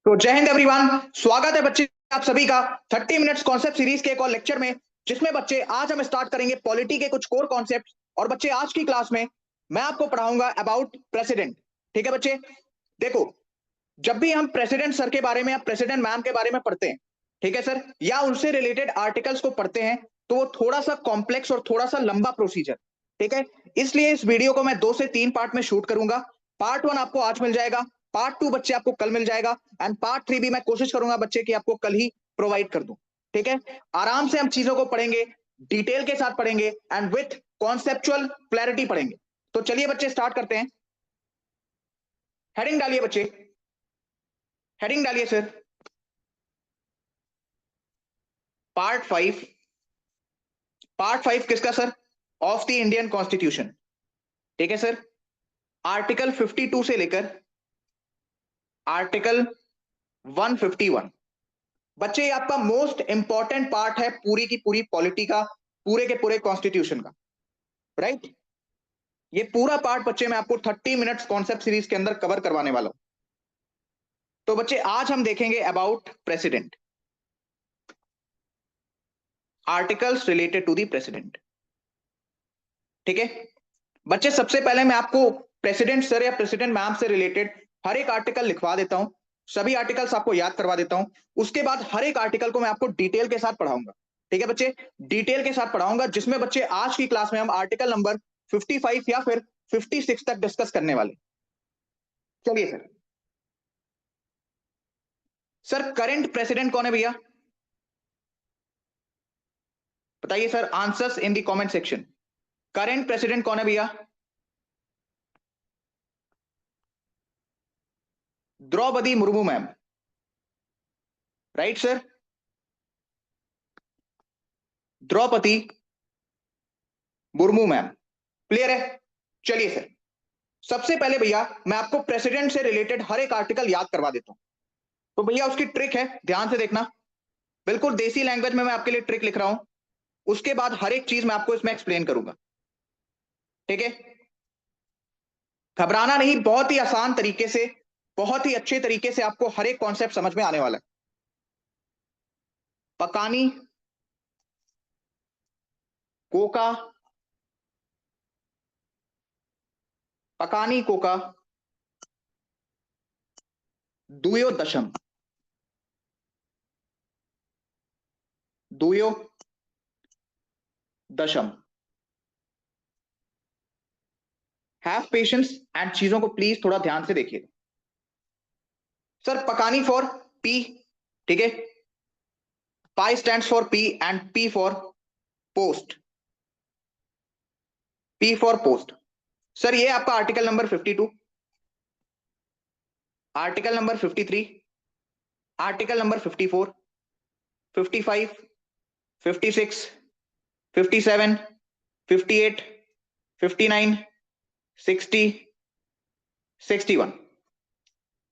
तो जय हिंद एवरीवन। स्वागत है बच्चे आप सभी का 30 मिनट्स कॉन्सेप्ट सीरीज के एक और लेक्चर में, जिसमें बच्चे आज हम स्टार्ट करेंगे पॉलिटी के कुछ कोर कॉन्सेप्ट। और बच्चे आज की क्लास में मैं आपको पढ़ाऊंगा अबाउट प्रेसिडेंट। ठीक है बच्चे, देखो, जब भी हम प्रेसिडेंट सर के बारे में या प्रेसिडेंट मैम के बारे में पढ़ते हैं, ठीक है सर, या उनसे रिलेटेड आर्टिकल्स को पढ़ते हैं, तो वो थोड़ा सा कॉम्प्लेक्स और थोड़ा सा लंबा प्रोसीजर, ठीक है। इसलिए इस वीडियो को मैं 2 से 3 पार्ट में शूट करूंगा। पार्ट 1 आपको आज मिल जाएगा, पार्ट 2 बच्चे आपको कल मिल जाएगा, एंड पार्ट 3 भी मैं कोशिश करूंगा बच्चे की आपको कल ही प्रोवाइड कर दूं। ठीक है, आराम से हम चीजों को पढ़ेंगे, डिटेल के साथ पढ़ेंगे एंड विथ कॉन्सेप्चुअल क्लैरिटी पढ़ेंगे। तो चलिए बच्चे स्टार्ट करते हैं। हेडिंग डालिए बच्चे, हेडिंग डालिए सर। पार्ट 5, पार्ट 5 किसका sir? Of the Indian constitution. ठीक है सर, आर्टिकल 52 से लेकर आर्टिकल 151। बच्चे ये आपका मोस्ट इंपॉर्टेंट पार्ट है पूरी की पूरी पॉलिटी का, पूरे के पूरे कॉन्स्टिट्यूशन का, राइट। ये पूरा पार्ट बच्चे मैं आपको 30 मिनट्स कॉन्सेप्ट सीरीज के अंदर कवर करवाने वाला हूं। तो बच्चे आज हम देखेंगे about president, articles related to the president. ठीक है बच्चे, सबसे पहले मैं आपको प्रेसिडेंट सर या प्रेसिडेंट मैम से रिलेटेड हर एक आर्टिकल लिखवा देता हूं, सभी आर्टिकल्स आपको याद करवा देता हूं। उसके बाद हर एक आर्टिकल को मैं आपको डिटेल के साथ पढ़ाऊंगा। ठीक है बच्चे, डिटेल के साथ पढ़ाऊंगा, जिसमें बच्चे आज की क्लास में हम आर्टिकल नंबर 55 या फिर 56 तक डिस्कस करने वाले। चलिए सर, सर करंट प्रेसिडेंट कौन है भैया? बताइए sir, answers in the comment section. Current president कौन है भैया? Draupadi Murmu ma'am, right sir, Draupadi Murmu ma'am. Clear है? चलिए सर, सबसे पहले भैया मैं आपको प्रेसिडेंट से रिलेटेड हर एक आर्टिकल याद करवा देता हूं। तो भैया उसकी ट्रिक है, ध्यान से देखना, बिल्कुल देसी लैंग्वेज में मैं आपके लिए ट्रिक लिख रहा हूं। उसके बाद हर एक चीज मैं आपको इसमें एक्सप्लेन करूंगा। ठीक है, घबराना नहीं, बहुत ही आसान तरीके से, बहुत ही अच्छे तरीके से आपको हर एक कॉन्सेप्ट समझ में आने वाला है। पकानी कोका, पकानी कोका दुयो दशम, दुयो दशम। हैव पेशेंस एंड चीजों को प्लीज थोड़ा ध्यान से देखिए। सर पकानी फॉर पी, ठीक है, पाई stands for P and P for post, P for post. Sir ये आपका article number 52, article number 53, article number 54, 55, 56, 57, 58, 59, 60, 61।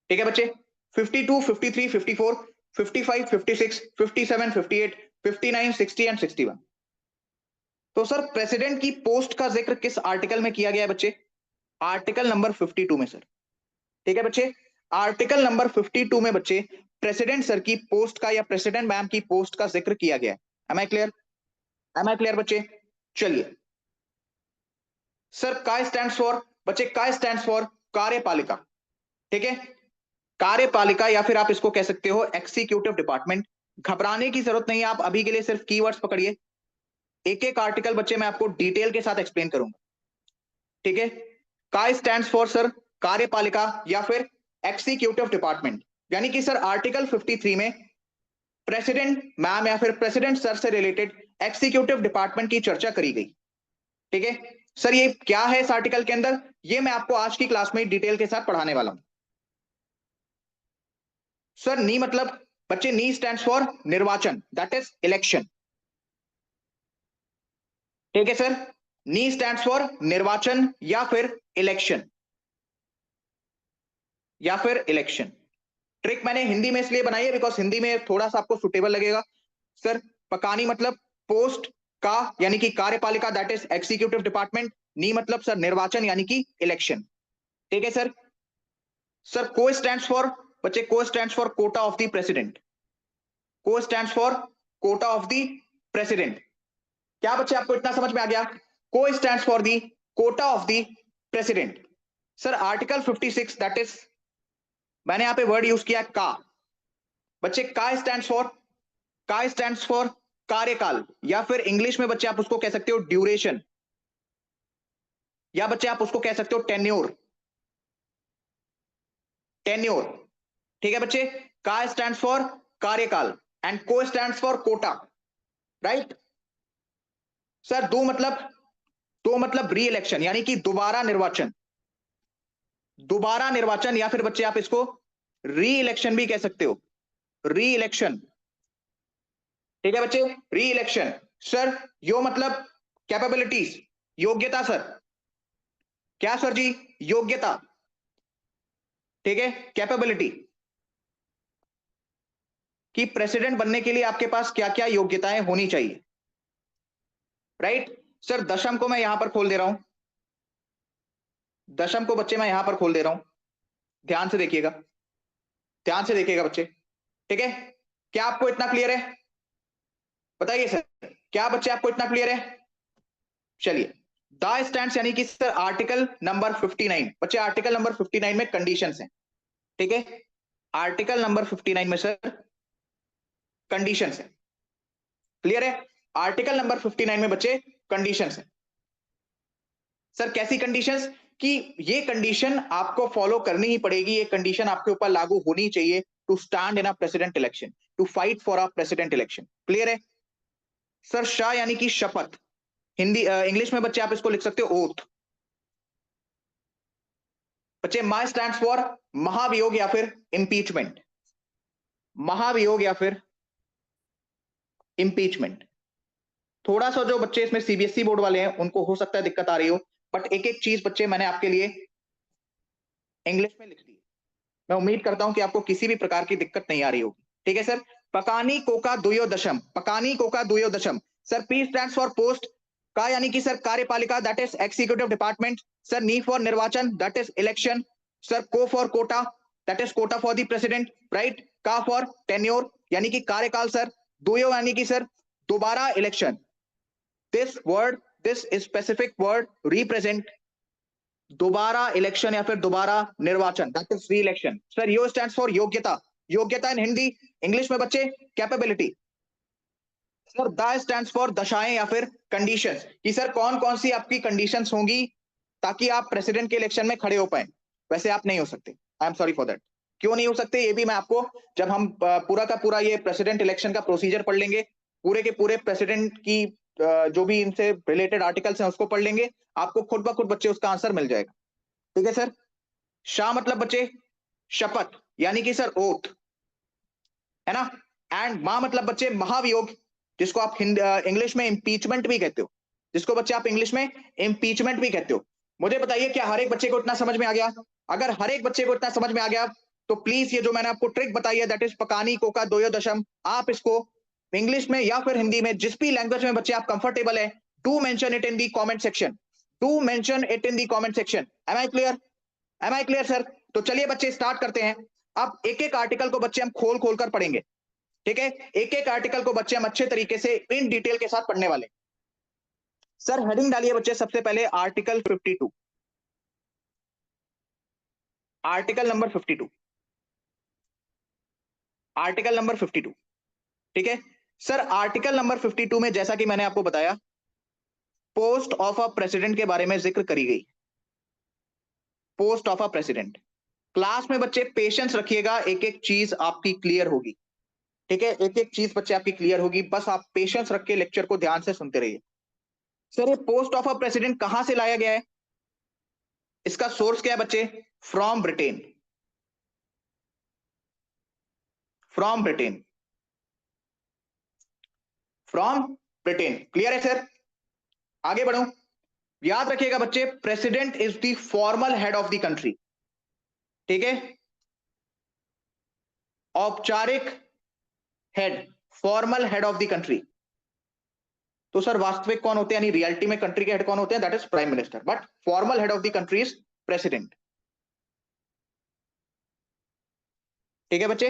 ठीक है बच्चे, 52, 53, 54, 55, 56, 57, 58, 59, 60 एंड 61। तो सर प्रेसिडेंट की पोस्ट का जिक्र किस आर्टिकल में किया गया है बच्चे? आर्टिकल नंबर 52 में सर। ठीक है बच्चे, आर्टिकल नंबर 52 में बच्चे प्रेसिडेंट सर की पोस्ट का या प्रेसिडेंट मैम की पोस्ट का जिक्र किया गया है। Am I clear? Am I clear बच्चे? चलिए सर, काय स्टैंड्स फॉर बच्चे, काय स्टैंड्स फॉर कार्यपालिका। ठीक है, कार्यपालिका या फिर आप इसको कह सकते हो एग्जीक्यूटिव डिपार्टमेंट। घबराने की जरूरत नहीं है, आप अभी के लिए सिर्फ कीवर्ड्स पकड़िए, एक एक आर्टिकल बच्चे मैं आपको डिटेल के साथ एक्सप्लेन करूंगा। ठीक है, काय स्टैंड्स फॉर सर कार्यपालिका या फिर एग्जीक्यूटिव डिपार्टमेंट, यानी कि सर आर्टिकल 53 में प्रेसिडेंट मैम या फिर प्रेसिडेंट सर से रिलेटेड एग्जीक्यूटिव डिपार्टमेंट की चर्चा करी गई। ठीक है सर, ये क्या है इस आर्टिकल के अंदर, ये मैं आपको आज की क्लास में डिटेल के साथ पढ़ाने वाला हूं। सर नी मतलब बच्चे, नी स्टैंड्स फॉर निर्वाचन, दैट इज इलेक्शन। ठीक है सर, नी स्टैंड्स फॉर निर्वाचन या फिर इलेक्शन, या फिर इलेक्शन। ट्रिक मैंने हिंदी में इसलिए बनाई है बिकॉज हिंदी में थोड़ा सा आपको सुटेबल लगेगा। सर पकानी मतलब पोस्ट का यानी कि कार्यपालिका, दैट इज एग्जीक्यूटिव डिपार्टमेंट। नी मतलब सर निर्वाचन यानी कि इलेक्शन। ठीक है सर, सर को स्टैंड्स फॉर बच्चे को stands for quota of the president, को stands for quota of the president. क्या बच्चे आपको इतना समझ में आ गया? को stands for the quota of the president. Sir article 56 that is, मैंने यहां पे वर्ड यूज किया का। बच्चे का स्टैंड्स फॉर कार्यकाल, या फिर इंग्लिश में बच्चे आप उसको कह सकते हो ड्यूरेशन, या बच्चे आप उसको कह सकते हो टेन्योर, टेन्योर। ठीक है बच्चे, का स्टैंड्स फॉर कार्यकाल एंड को stands for quota, right. Sir दो मतलब री इलेक्शन, यानी कि दोबारा निर्वाचन, दोबारा निर्वाचन, या फिर बच्चे आप इसको री इलेक्शन भी कह सकते हो, री इलेक्शन। ठीक है बच्चे, री इलेक्शन। सर यो मतलब कैपेबिलिटीज, योग्यता सर, क्या सर जी? योग्यता। ठीक है, कैपेबिलिटी, कि प्रेसिडेंट बनने के लिए आपके पास क्या क्या योग्यताएं होनी चाहिए, राइट। सर दशम को मैं यहां पर खोल दे रहा हूं, दशम को बच्चे मैं यहां पर खोल दे रहा हूं, ध्यान से देखिएगा, ध्यान से देखिएगा बच्चे। ठीक है, क्या आपको इतना क्लियर है? बताइए सर, क्या बच्चे आपको इतना क्लियर है? चलिए, द स्टैंड्स यानी कि सर आर्टिकल नंबर 59, बच्चे आर्टिकल नंबर 59 में कंडीशंस हैं। ठीक है, आर्टिकल नंबर 59 में सर कंडीशंस है, क्लियर है? आर्टिकल नंबर 59 में बच्चे कंडीशंस है। सर कैसी कंडीशंस? कि ये कंडीशन आपको फॉलो करनी ही पड़ेगी, ये कंडीशन आपके ऊपर लागू होनी चाहिए to stand in a president election, to fight for a president election, clear है? सर शाह यानी कि शपथ, हिंदी इंग्लिश में बच्चे आप इसको लिख सकते हो ओथ। बच्चे मा स्टैंड्स फॉर महाभियोग या फिर इंपीचमेंट, महाभियोग या फिर इंपीचमेंट। थोड़ा सा जो बच्चे इसमें सीबीएसई बोर्ड वाले हैं उनको हो सकता है दिक्कत आ रही हो, बट एक एक चीज बच्चे मैंने आपके लिए इंग्लिश में लिख दी। मैं उम्मीद करता हूं कि आपको किसी भी प्रकार की दिक्कत नहीं आ रही होगी। ठीक है सर, पकानी कोका दुयोदशम, पकानी कोका दुयोदशम। Sir P stands for post, का यानी कि सर कार्यपालिका that is executive department. Sir नी फॉर निर्वाचन दैट इज इलेक्शन। सर को for quota that is quota for the president, right. का फॉर टेन्योर यानी कि कार्यकाल सर। दुयो यानी कि सर दोबारा election. This word, this specific word represent दोबारा इलेक्शन या फिर दोबारा निर्वाचन, दैट इज री election. Sir you stands for योग्यता, योग्यता इन हिंदी, इंग्लिश में बच्चे capability. Sir the stands for दशाएं या फिर कंडीशंस, कि सर कौन कौन सी आपकी कंडीशंस होंगी ताकि आप प्रेसिडेंट के इलेक्शन में खड़े हो पाए। वैसे आप नहीं हो सकते, I am sorry for that. क्यों नहीं हो सकते ये भी मैं आपको, जब हम पूरा का पूरा ये प्रेसिडेंट इलेक्शन का प्रोसीजर पढ़ लेंगे, पूरे के पूरे प्रेसिडेंट की जो भी इनसे रिलेटेड आर्टिकल्स हैं उसको पढ़ लेंगे, आपको खुद ब खुद बच्चे उसका आंसर मिल जाएगा। ठीक है सर, शाह मतलब बच्चे शपथ यानी कि सर ओथ, है ना। एंड मां मतलब बच्चे महाभियोग, जिसको आप इंग्लिश में इंपीचमेंट भी कहते हो, जिसको बच्चे आप इंग्लिश में इंपीचमेंट भी कहते हो। मुझे बताइए क्या हर एक बच्चे को इतना समझ में आ गया? अगर हर एक बच्चे को इतना समझ में आ गया तो प्लीज ये जो मैंने आपको ट्रिक बताई है दैट इज पकानी कोका दोयो दशम, आप इसको इंग्लिश में या फिर हिंदी में जिस भी लैंग्वेज में बच्चे आप कंफर्टेबल है, do mention it in the comment section, do mention it in the comment section. Am I clear? Am I clear sir? तो चलिए बच्चे स्टार्ट करते हैं। अब एक एक आर्टिकल को बच्चे हम खोल खोल कर पढ़ेंगे। ठीक है, एक एक आर्टिकल को बच्चे हम अच्छे तरीके से इन डिटेल के साथ पढ़ने वाले। सर हेडिंग डालिए बच्चे सबसे पहले article 52, article number 52, article number 52। ठीक है सर, आर्टिकल नंबर 52 में जैसा कि मैंने आपको बताया पोस्ट ऑफ अ प्रेसिडेंट के बारे में जिक्र करी गई, post of a president. Class में बच्चे पेशेंस रखिएगा, एक एक चीज आपकी क्लियर होगी। ठीक है, एक एक चीज बच्चे आपकी क्लियर होगी, बस आप पेशेंस रख के लेक्चर को ध्यान से सुनते रहिए। सर ये पोस्ट ऑफ अ प्रेसिडेंट कहां से लाया गया है? इसका सोर्स क्या है बच्चे? From Britain, from Britain, from Britain. Clear है सर? आगे बढ़ो, याद रखिएगा बच्चे president is the formal head of the country. ठीक है, औपचारिक head, formal head of the country. तो सर वास्तविक कौन होते हैं, यानी रियलिटी में कंट्री के हेड कौन होते हैं? That is prime minister, but formal head of the country is president. ठीक है बच्चे,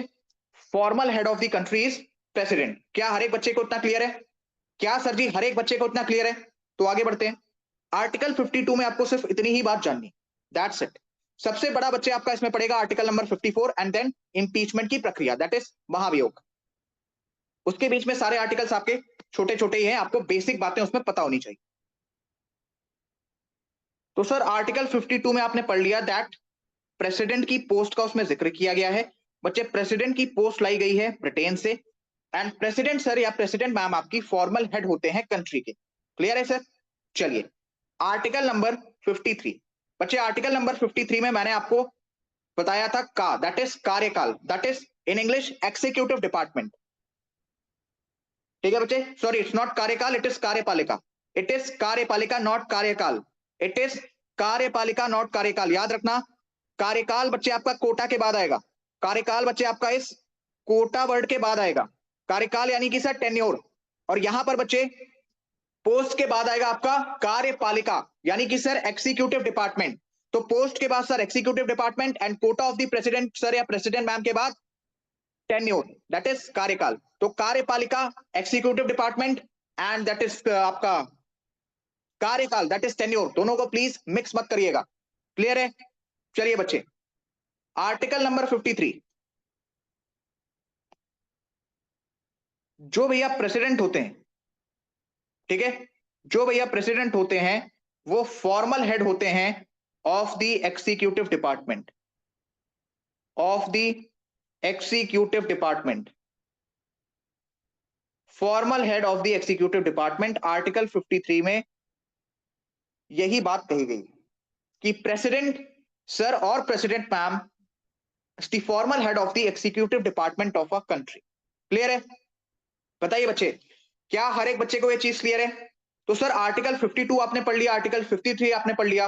formal head of the country is president. क्या हर एक बच्चे को इतना क्लियर है? क्या सर जी हर एक बच्चे को इतना क्लियर है? तो आगे बढ़ते हैं। आर्टिकल 52 में आपको सिर्फ इतनी ही बात जाननी, दैट्स इट। सबसे बड़ा बच्चे आपका इसमें पड़ेगा article number 54 and then impeachment की प्रक्रिया, दैट इज महाभियोग। उसके बीच में सारे आर्टिकल्स आपके छोटे छोटे ही हैं, आपको बेसिक बातें उसमें पता होनी चाहिए। तो सर आर्टिकल 52 में आपने पढ़ लिया दैट प्रेसिडेंट की पोस्ट का उसमें जिक्र किया गया है। बच्चे प्रेसिडेंट की पोस्ट लाई गई है ब्रिटेन से, एंड प्रेसिडेंट सर या प्रेसिडेंट मैम आपकी फॉर्मल हेड होते हैं कंट्री के। क्लियर है सर? चलिए आर्टिकल नंबर 53। बच्चे आर्टिकल नंबर 53 में मैंने आपको बताया था का, दैट इज कार्यकाल, that is in English executive department. ठीक है बच्चे, सॉरी इट्स नॉट कार्यकाल, इट इज कार्यपालिका। इट इज कार्यपालिका नॉट कार्यकाल, इट इज कार्यपालिका नॉट कार्यकाल। याद रखना, कार्यकाल बच्चे आपका कोटा के बाद आएगा। कार्यकाल बच्चे आपका इस कोटा वर्ड के बाद आएगा। कार्यकाल यानी कि सर टेन्योर, और यहां पर बच्चे पोस्ट के बाद आएगा आपका कार्यपालिका यानी कि सर एक्सिक्यूटिव डिपार्टमेंट। तो पोस्ट के बाद sir executive department and Kota of the president sir या प्रेसिडेंट मैम के बाद टेन्योर, दैट इज कार्यकाल। तो कार्यपालिका executive department and that is आपका कार्यकाल, दैट इज टेन्योर। दोनों को प्लीज मिक्स मत करिएगा। क्लियर है? चलिए बच्चे आर्टिकल नंबर 53, जो भैया प्रेसिडेंट होते हैं, ठीक है, जो भैया प्रेसिडेंट होते हैं वो फॉर्मल हेड होते हैं of the executive department, of the executive department, formal head of the executive department. Article 53 में यही बात कही गई कि प्रेसिडेंट सर और president ma'am the formal head of the executive department of a country. Clear है? बताइए बच्चे, क्या हर एक बच्चे को ये चीज क्लियर है? तो सर आर्टिकल 52 आपने पढ़ लिया, आर्टिकल 53 आपने पढ़ लिया।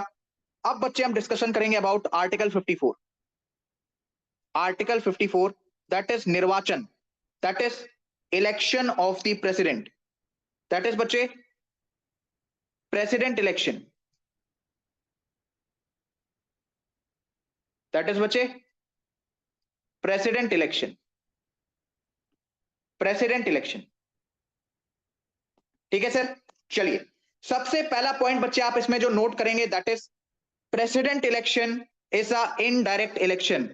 अब बच्चे हम डिस्कशन करेंगे about article 54। Article 54 that is निर्वाचन, that is election of the president, that is बच्चे प्रेसिडेंट इलेक्शन, दैट इज बच्चे प्रेसिडेंट इलेक्शन, प्रेसिडेंट इलेक्शन। ठीक है सर? चलिए सबसे पहला पॉइंट बच्चे आप इसमें जो नोट करेंगे that is president election is a indirect election.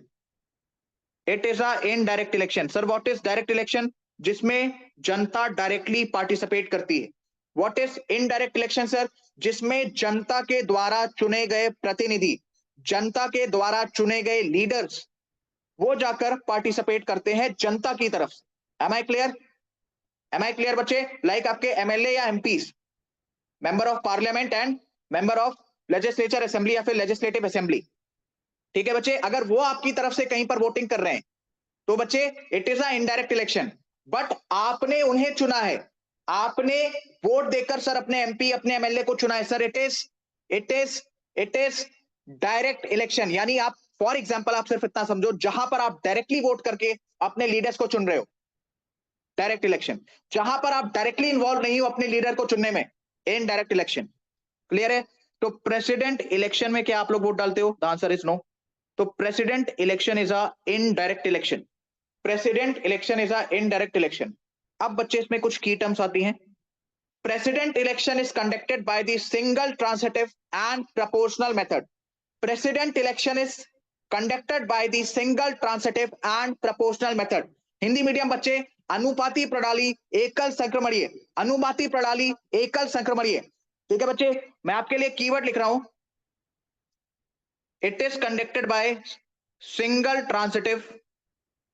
It is a indirect election. Sir what is direct election? जिसमें जनता डायरेक्टली पार्टिसिपेट करती है। What is indirect election sir? जिसमें जनता के द्वारा चुने गए प्रतिनिधि, जनता के द्वारा चुने गए लीडर्स वो जाकर पार्टिसिपेट करते हैं जनता की तरफ से। Am I clear? Am I clear बच्चे? लाइक आपके एमएलए या MPs, member of parliament and member of legislature assembly या फिर लेजिस्लेटिव असेंबली। ठीक है बच्चे, अगर वो आपकी तरफ से कहीं पर वोटिंग कर रहे हैं तो बच्चे it is a indirect election, but आपने उन्हें चुना है, आपने वोट देकर सर अपने एमपी अपने एमएलए को चुना है sir. It is direct election. यानी आप फॉर एग्जांपल आप सिर्फ इतना समझो, जहां पर आप डायरेक्टली वोट करके अपने लीडर्स को चुन रहे हो, डायरेक्ट इलेक्शन। जहां पर आप डायरेक्टली इन्वॉल्व नहीं हो अपने लीडर को चुनने में, इनडायरेक्ट इलेक्शन। क्लियर है? तो प्रेसिडेंट इलेक्शन में क्या आप लोग वोट डालते हो? The answer is no. तो president election is a indirect election, president election is a indirect election. अब बच्चे इसमें कुछ की टर्म्स आती हैं। President election is conducted by the single transitive and proportional method. President election is conducted by the single transitive and proportional method. Hindi medium बच्चे, अनुपाती प्रणाली एकल संक्रमणीय, अनुपाती प्रणाली एकल संक्रमणीय। ठीक है बच्चे, मैं आपके लिए कीवर्ड लिख रहा हूं, it is conducted by single transitive.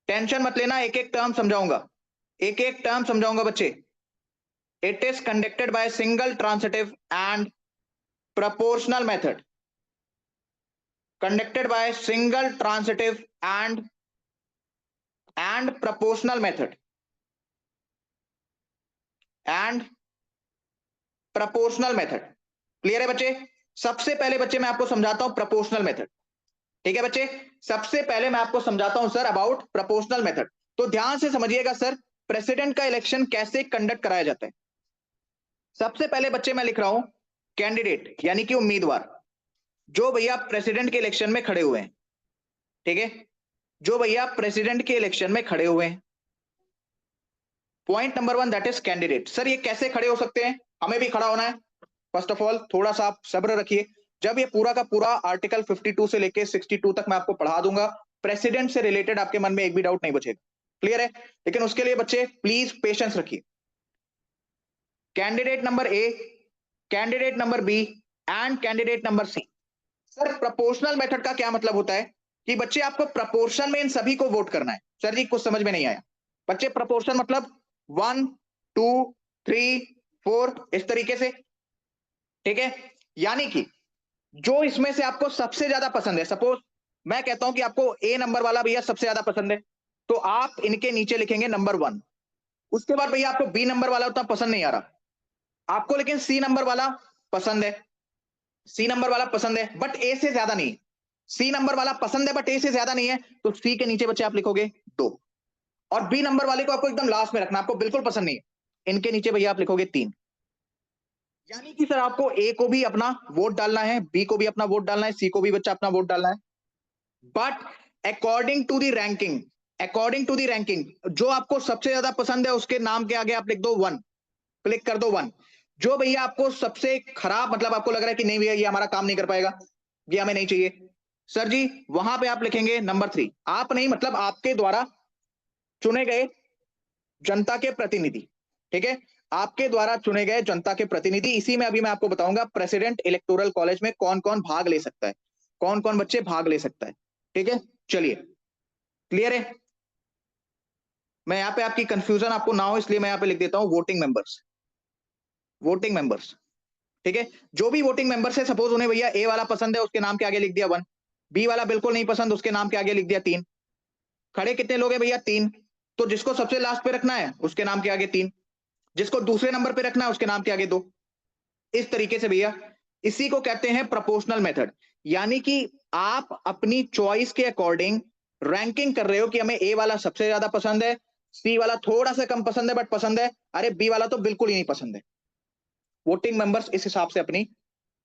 Tension मत लेना, एक एक टर्म समझाऊंगा, एक एक टर्म समझाऊंगा बच्चे। It is conducted by single transitive and proportional method, conducted by single transitive and proportional method, and proportional method। Clear है बच्चे? सबसे पहले बच्चे मैं आपको समझाता हूं प्रोपोर्शनल मेथड। ठीक है बच्चे, सबसे पहले मैं आपको समझाता हूं सर अबाउट प्रोपोर्शनल मेथड। तो ध्यान से समझिएगा सर, प्रेसिडेंट का इलेक्शन कैसे कंडक्ट कराया जाता है। सबसे पहले बच्चे मैं लिख रहा हूं कैंडिडेट यानी कि उम्मीदवार, जो भैया प्रेसिडेंट के इलेक्शन में खड़े हुए हैं। ठीक है, जो भैया प्रेसिडेंट के इलेक्शन में खड़े हुए हैं। Point number 1 that is candidate. Sir ये कैसे खड़े हो सकते हैं, हमें भी खड़ा होना है। फर्स्ट ऑफ ऑल थोड़ा सा आप सब्र रखिए, जब ये पूरा का पूरा आर्टिकल 52 से लेके 62 तक मैं आपको पढ़ा दूंगा, प्रेसिडेंट से रिलेटेड आपके मन में एक भी डाउट नहीं बचेगा, क्लियर है। लेकिन उसके लिए बच्चे प्लीज पेशेंस रखिए। Candidate number A, candidate number B and candidate number C. Sir proportional method का क्या मतलब होता है कि बच्चे आपको प्रपोर्शन में इन सभी को वोट करना है। सर जी कुछ समझ में नहीं आया। बच्चे प्रपोर्शन मतलब 1 2 3 4 इस तरीके से, ठीक है। यानी कि जो इसमें से आपको सबसे ज्यादा पसंद है, सपोज मैं कहता हूं कि आपको ए नंबर वाला भैया सबसे ज्यादा पसंद है, तो आप इनके नीचे लिखेंगे नंबर 1। उसके बाद भैया आपको बी नंबर वाला उतना पसंद नहीं आ रहा आपको, लेकिन सी नंबर वाला पसंद है, सी नंबर वाला पसंद है बट ए से ज्यादा नहीं। सी नंबर वाला पसंद है बट ए से ज्यादा नहीं है, तो सी के नीचे बच्चे आप लिखोगे 2। और बी नंबर वाले को आपको एकदम लास्ट में रखना, आपको बिल्कुल पसंद नहीं है, इनके नीचे भैया आप लिखोगे 3। यानी कि सर आपको ए को भी अपना वोट डालना है, बी को भी अपना वोट डालना है, सी को भी बच्चा अपना वोट डालना है, but according to the ranking, according to the ranking जो आपको सबसे ज्यादा पसंद है उसके नाम के आगे आप लिख दो 1, क्लिक कर दो 1। जो भैया आपको सबसे खराब, मतलब आपको लग रहा है कि नहीं भैया ये हमारा काम नहीं कर पाएगा, ये हमें नहीं चाहिए, सर जी वहां पे आप लिखेंगे नंबर 3। आप नहीं, मतलब आपके द्वारा चुने गए जनता के प्रतिनिधि, ठीक है, आपके द्वारा चुने गए जनता के प्रतिनिधि। इसी में अभी मैं आपको बताऊंगा प्रेसिडेंट इलेक्टोरल कॉलेज में कौन कौन भाग ले सकता है, कौन कौन बच्चे भाग ले सकता है, ठीक है। चलिए क्लियर है। मैं यहाँ पे आपकी कंफ्यूजन आपको ना हो इसलिए मैं यहाँ पे लिख देता हूँ वोटिंग मेंबर्स, वोटिंग मेंबर्स, ठीक है। जो भी वोटिंग मेंबर्स है, सपोज उन्हें भैया ए वाला पसंद है उसके नाम के आगे लिख दिया 1, बी वाला बिल्कुल नहीं पसंद उसके नाम के आगे लिख दिया 3। खड़े कितने लोग हैं भैया 3, तो जिसको सबसे लास्ट पे रखना है उसके नाम के आगे 3, जिसको दूसरे नंबर पे रखना है उसके नाम के आगे 2। इस तरीके से भैया, इसी को कहते हैं प्रोपोर्शनल मेथड। यानी कि आप अपनी चॉइस के अकॉर्डिंग रैंकिंग कर रहे हो कि हमें ए वाला सबसे ज्यादा पसंद है, सी वाला थोड़ा सा कम पसंद है बट पसंद है, अरे बी वाला तो बिल्कुल ही नहीं पसंद है। वोटिंग मेंबर्स इस हिसाब से अपनी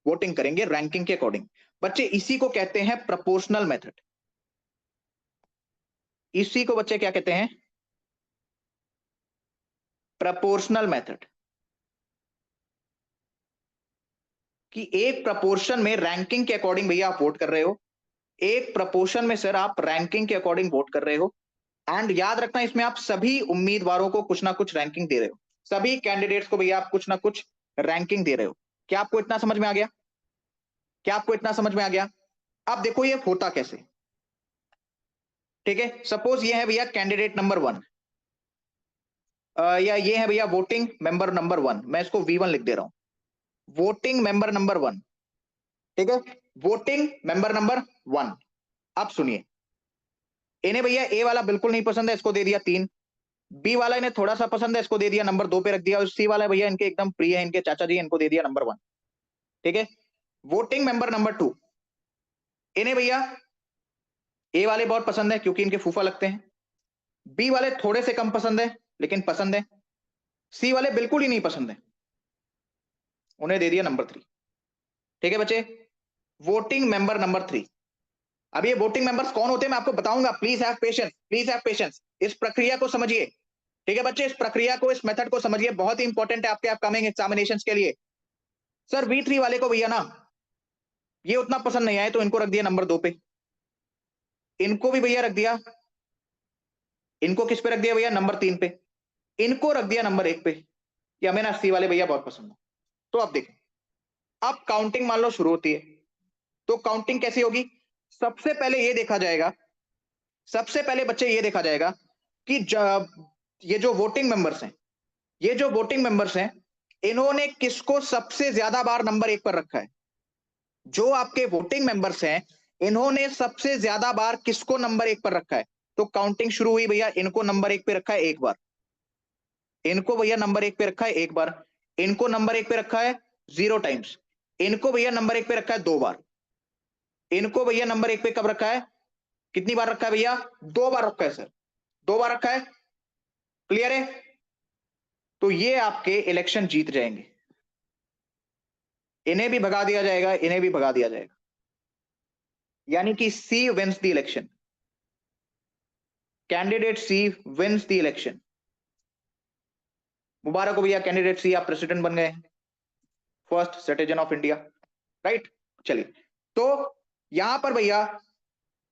वोटिंग करेंगे रैंकिंग के अकॉर्डिंग। बच्चे इसी को कहते हैं प्रोपोर्शनल मेथड। इसी को बच्चे क्या कहते हैं, प्रोपोर्शनल मेथड। कि एक प्रपोर्शन में रैंकिंग के अकॉर्डिंग भैया आप वोट कर रहे हो, एक प्रपोर्शन में सर आप रैंकिंग के अकॉर्डिंग वोट कर रहे हो। एंड याद रखना इसमें आप सभी उम्मीदवारों को कुछ ना कुछ रैंकिंग दे रहे हो, सभी कैंडिडेट्स को भैया आप कुछ ना कुछ रैंकिंग दे रहे हो। क्या आपको इतना समझ में आ गया, क्या आपको इतना समझ में आ गया। अब देखो ये होता कैसे, ठीक है। सपोज ये है भैया कैंडिडेट नंबर 1, या ये है भैया वोटिंग मेंबर नंबर 1, मैं इसको V1 लिख दे रहा हूं, वोटिंग मेंबर नंबर 1, ठीक है। Voting member number 1। अब सुनिए, इन्हें भैया ए वाला बिल्कुल नहीं पसंद है, इसको दे दिया 3। बी वाला इन्हें थोड़ा सा पसंद है, इसको दे दिया नंबर 2 पे रख दिया। और सी वाला भैया इनके एकदम प्रिय है, इनके चाचा जी, इनको दे दिया नंबर 1, ठीक है। वोटिंग मेंबर नंबर 2, इन्हें भैया ए वाले बहुत पसंद है क्योंकि इनके फूफा लगते हैं, बी वाले थोड़े से कम पसंद है लेकिन पसंद है, सी वाले बिल्कुल ही नहीं पसंद है, उन्हें दे दिया नंबर 3, ठीक है बच्चे। Voting member number 3। अब ये वोटिंग मेंबर्स कौन होते हैं मैं आपको बताऊंगा, please have patience, please have patience. इस प्रक्रिया को समझिए, ठीक है बच्चे, इस प्रक्रिया को, इस मेथड को समझिए, बहुत ही इंपॉर्टेंट है आपके अपकमिंग एग्जामिनेशन के लिए। सर V3 वाले को भैया ना ये उतना पसंद नहीं आए तो इनको रख दिया नंबर 2 पे, इनको भी भैया रख दिया, इनको किस पे रख दिया भैया नंबर 3 पे, इनको रख दिया नंबर 1 पे, कि हमें ना सी वाले भैया बहुत पसंद है। तो अब देखो, अब काउंटिंग मान लो शुरू होती है, तो काउंटिंग कैसी होगी, सबसे पहले ये देखा जाएगा, सबसे पहले बच्चे ये देखा जाएगा कि ये जो वोटिंग मेंबर्स हैं, ये जो वोटिंग मेंबर्स हैं, इन्होंने किसको सबसे ज्यादा बार नंबर 1 पर रखा है। जो आपके वोटिंग मेंबर्स हैं, इन्होंने सबसे ज्यादा बार किसको नंबर 1 पर रखा है। तो काउंटिंग शुरू हुई भैया, इनको नंबर 1 पे रखा है 1 बार, इनको भैया नंबर 1 पे रखा है 1 बार, इनको नंबर 1 पे रखा है 0 टाइम्स, इनको भैया नंबर 1 पे रखा है 2 बार, इनको भैया नंबर 1 पे कब रखा है, कितनी बार रखा है भैया, 2 बार रखा है सर, 2 बार रखा है, क्लियर है। तो ये आपके इलेक्शन जीत जाएंगे, इन्हें भी भगा दिया जाएगा, इन्हें भी भगा दिया जाएगा, यानी कि C wins the election. Candidate C wins the election. मुबारक हो भैया, कैंडिडेट सी आप प्रेसिडेंट बन गए, first citizen of India, right. चलिए, तो यहां पर भैया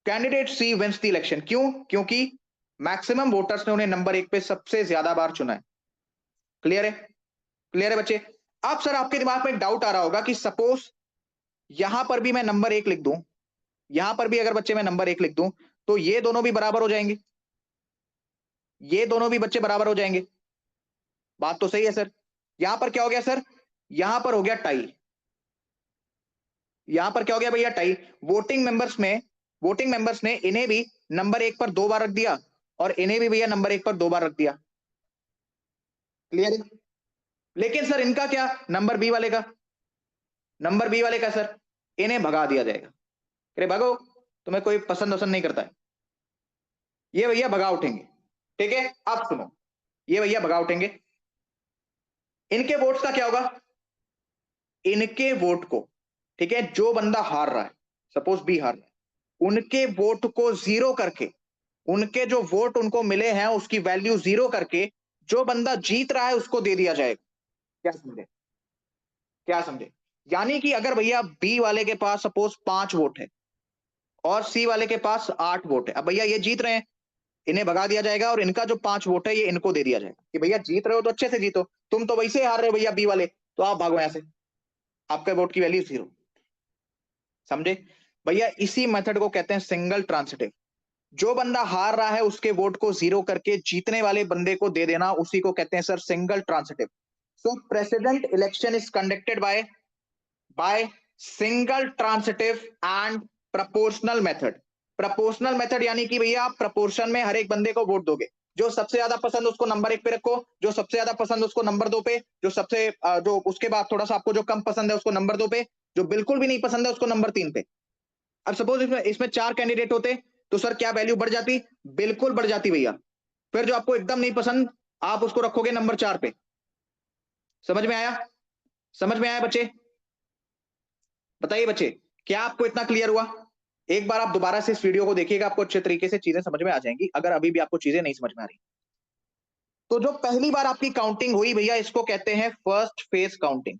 candidate C wins the election, क्यों? क्योंकि मैक्सिमम वोटर्स ने उन्हें नंबर 1 पे सबसे ज्यादा बार चुना है। क्लियर है? क्लियर है बच्चे? अब सर आपके दिमाग में एक डाउट आ रहा होगा कि सपोज यहां पर भी मैं नंबर 1 लिख दूं, यहां पर भी अगर बच्चे मैं नंबर 1 लिख दूं, तो ये दोनों भी बराबर हो जाएंगे, ये दोनों भी बच्चे बराबर हो जाएंगे। बात तो सही है सर। यहां पर क्या हो गया सर? यहां पर हो गया टाई। यहां पर क्या हो गया भैया? टाई। वोटिंग मेंबर्स ने इन्हें भी नंबर 1 पर 2 बार रख दिया और इन्हें भी भैया नंबर 1 पर 2 बार रख दिया। क्लियर है? लेकिन सर इनका क्या? नंबर बी वाले का, नंबर बी वाले का सर इन्हें भगा दिया जाएगा। अरे भागो, तुम्हें कोई पसंद नहीं करता है, ये भैया भगा उठेंगे। ठीक है, अब सुनो, ये भैया भगा उठेंगे। इनके वोट्स का क्या होगा? इनके वोट को, ठीक है, जो बंदा हार रहा है, सपोज बी हार रहा है, उनके वोट को जीरो करके, उनके जो वोट उनको मिले हैं उसकी वैल्यू जीरो करके जो बंदा जीत रहा है उसको दे दिया जाएगा। क्या समझे? क्या समझे? यानी कि अगर भैया बी वाले के पास सपोज 5 वोट है और सी वाले के पास 8 वोट है, अब भैया ये जीत रहे हैं, इन्हें भगा दिया जाएगा और इनका जो 5 वोट है ये इनको दे दिया जाएगा कि भैया जीत रहे हो तो अच्छे से जीतो, तुम तो वैसे हार रहे हो भैया बी वाले, तो आप भागो यहां से, आपके वोट की वैल्यू जीरो। समझे भैया? इसी मेथड को कहते हैं सिंगल ट्रांसिटिव। जो बंदा हार रहा है उसके वोट को जीरो करके जीतने वाले बंदे को दे देना, उसी को कहते हैं sir single transitive. So president election is conducted by single transitive and proportional method. Proportional method यानी कि भैया आप प्रपोर्शन में हर एक बंदे को वोट दोगे, जो सबसे ज्यादा पसंद उसको नंबर 1 पे रखो, जो सबसे ज्यादा पसंद उसको नंबर 2 पे, जो उसके बाद थोड़ा सा आपको जो कम पसंद है उसको नंबर 2 पे, जो बिल्कुल भी नहीं पसंद है उसको नंबर 3 पे। अब सपोज इसमें इसमें 4 कैंडिडेट होते तो सर क्या वैल्यू बढ़ जाती? बिल्कुल बढ़ जाती भैया। फिर जो आपको एकदम नहीं पसंद आप उसको रखोगे नंबर 4 पे। समझ में आया? समझ में आया बच्चे? बताइए बच्चे, क्या आपको इतना क्लियर हुआ? एक बार आप दोबारा से इस वीडियो को देखिएगा, आपको अच्छे तरीके से चीजें समझ में आ जाएंगी, अगर अभी भी आपको चीजें नहीं समझ में आ रही। तो जो पहली बार आपकी काउंटिंग हुई भैया, इसको कहते हैं फर्स्ट फेज काउंटिंग।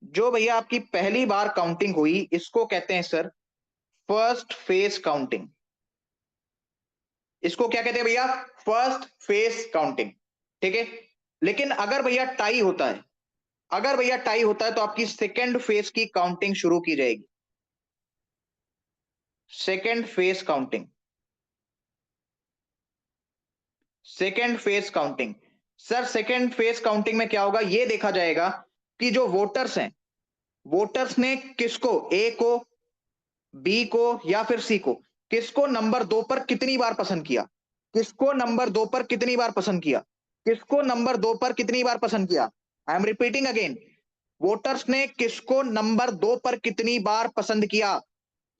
जो भैया आपकी पहली बार काउंटिंग हुई इसको कहते हैं सर फर्स्ट फेज काउंटिंग। इसको क्या कहते हैं भैया? First phase counting. ठीक है, लेकिन अगर भैया टाई होता है, अगर भैया टाई होता है तो आपकी सेकेंड फेज की काउंटिंग शुरू की जाएगी। Second phase counting, second phase counting. Sir second phase counting में क्या होगा? ये देखा जाएगा कि जो वोटर्स हैं, वोटर्स ने किसको, ए को, बी को या फिर सी को, किसको नंबर 2 पर कितनी बार पसंद किया, किसको नंबर 2 पर कितनी बार पसंद किया, किसको नंबर 2 पर कितनी बार पसंद किया। I am repeating again, voters ने किसको नंबर 2 पर कितनी बार पसंद किया।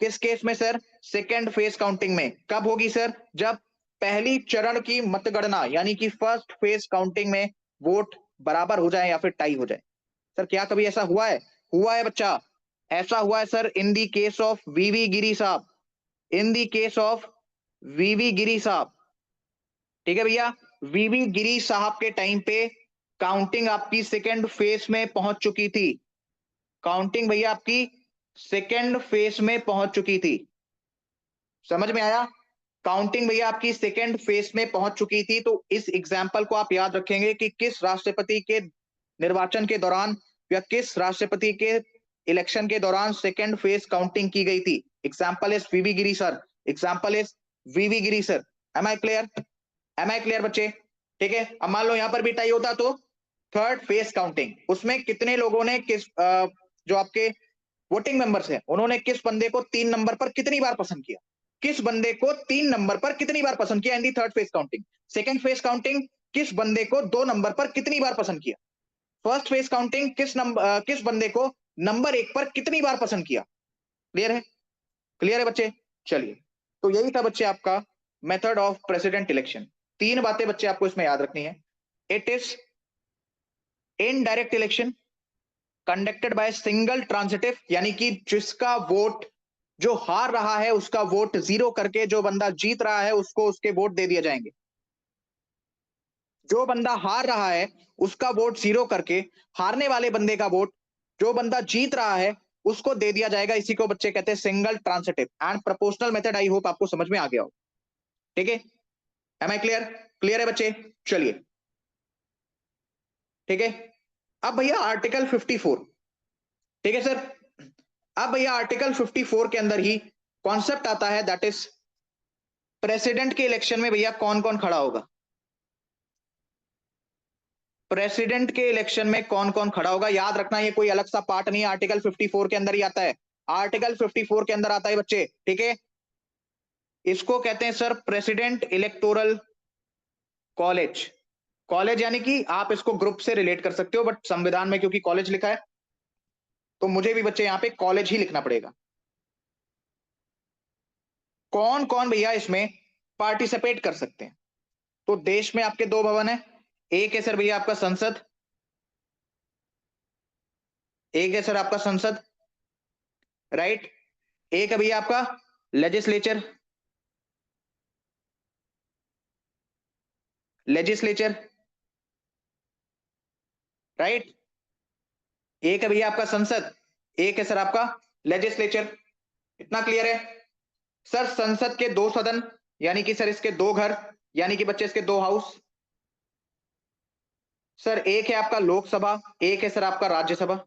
किस केस में सर? सेकेंड फेज काउंटिंग में। कब होगी सर? जब पहली चरण की मतगणना यानी कि फर्स्ट फेज काउंटिंग में वोट बराबर हो जाए या फिर टाई हो जाए। सर क्या कभी ऐसा हुआ है? हुआ है बच्चा, ऐसा हुआ है sir in the case of V V Giri साहब, in the case of V V Giri साहब। ठीक है भैया, वीवी गिरी साहब के टाइम पे काउंटिंग आपकी सेकेंड फेज में पहुंच चुकी थी। काउंटिंग भैया आपकी सेकेंड फेज में पहुंच चुकी थी। समझ में आया? काउंटिंग भैया आपकी सेकेंड फेज में पहुंच चुकी थी। तो इस एग्जाम्पल को आप याद रखेंगे कि किस राष्ट्रपति के निर्वाचन के दौरान या किस राष्ट्रपति के इलेक्शन के दौरान सेकेंड फेज काउंटिंग की गई थी। Example is V V Giri sir, example is V V Giri sir. Am I clear? Am I clear बच्चे? ठीक है, अब मान लो यहां पर भी टाई होता तो थर्ड फेज काउंटिंग, उसमें कितने लोगों ने जो आपके वोटिंग मेंबर्स हैं उन्होंने किस बंदे को 3 नंबर पर कितनी बार पसंद किया, किस बंदे को 3 नंबर पर कितनी बार पसंद किया in the third phase counting. Second phase counting, किस बंदे को 2 नंबर पर कितनी बार पसंद किया। फर्स्ट फेज काउंटिंग, किस बंदे को नंबर 1 पर कितनी बार पसंद किया। क्लियर है? क्लियर है बच्चे? चलिए, तो यही था बच्चे आपका मेथड ऑफ प्रेसिडेंट इलेक्शन। 3 बातें बच्चे आपको इसमें याद रखनी है। It is indirect election conducted by single transitive, यानी कि जिसका वोट जो हार रहा है उसका वोट 0 करके जो बंदा जीत रहा है उसको उसके वोट दे दिए जाएंगे। जो बंदा हार रहा है उसका वोट 0 करके हारने वाले बंदे का वोट जो बंदा जीत रहा है उसको दे दिया जाएगा। इसी को बच्चे कहते हैं single transitive and proportional method. I hope आपको समझ में आ गया हो। ठीक है, एम आई क्लियर? क्लियर है बच्चे? चलिए, ठीक है। अब भैया आर्टिकल 54, ठीक है सर। अब भैया आर्टिकल 54 के अंदर ही कॉन्सेप्ट आता है, दैट इज प्रेसिडेंट के इलेक्शन में भैया कौन कौन खड़ा होगा। प्रेसिडेंट के इलेक्शन में कौन कौन खड़ा होगा, याद रखना ये कोई अलग सा पार्ट नहीं है, आर्टिकल 54 के अंदर ही आता है। आर्टिकल 54 के अंदर आता है बच्चे, ठीक है। इसको कहते हैं sir president electoral college. College यानी कि आप इसको ग्रुप से रिलेट कर सकते हो, बट संविधान में क्योंकि कॉलेज लिखा है तो मुझे भी बच्चे यहां पे कॉलेज ही लिखना पड़ेगा। कौन कौन भैया इसमें पार्टिसिपेट कर सकते हैं? तो देश में आपके दो भवन है, एक है सर भैया आपका संसद, एक है सर आपका संसद, राइट। एक है भैया आपका लेजिस्लेचर, लेजिस्लेचर, राइट। एक है भैया आपका संसद, एक है सर आपका लेजिस्लेचर। इतना क्लियर है सर? संसद के दो सदन यानी कि सर इसके दो घर, यानी कि बच्चे इसके दो हाउस। सर एक है आपका लोकसभा, एक है सर आपका राज्यसभा।